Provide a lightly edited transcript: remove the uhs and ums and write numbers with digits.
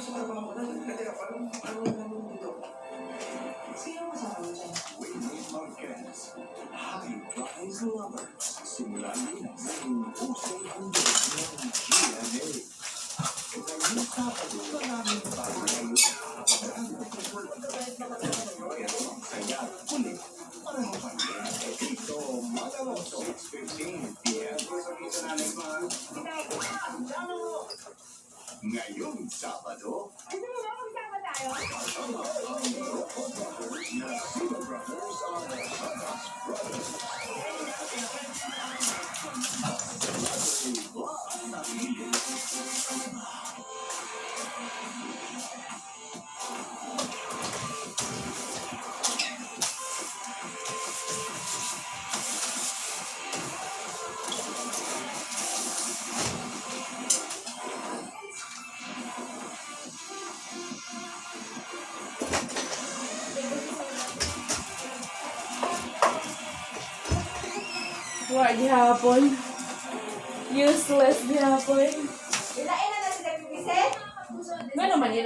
Sino kasama mo dyan? Wayne Marquez, high-rise lover. Simula nila naging pusong hanggang ng GMA. Ngayong Sabado, maraming bagay kaya saya ulit para mapansin. Dito, Magamoso, 6:15 p.m. Ngayong Sabado, kasama ang Brothers na Sino Brothers ang Hamas Brothers. Celebrity Vlog na hindi. Wa gihapon. Useless gihapon. Ilain na natin sa pipisi? Ngano man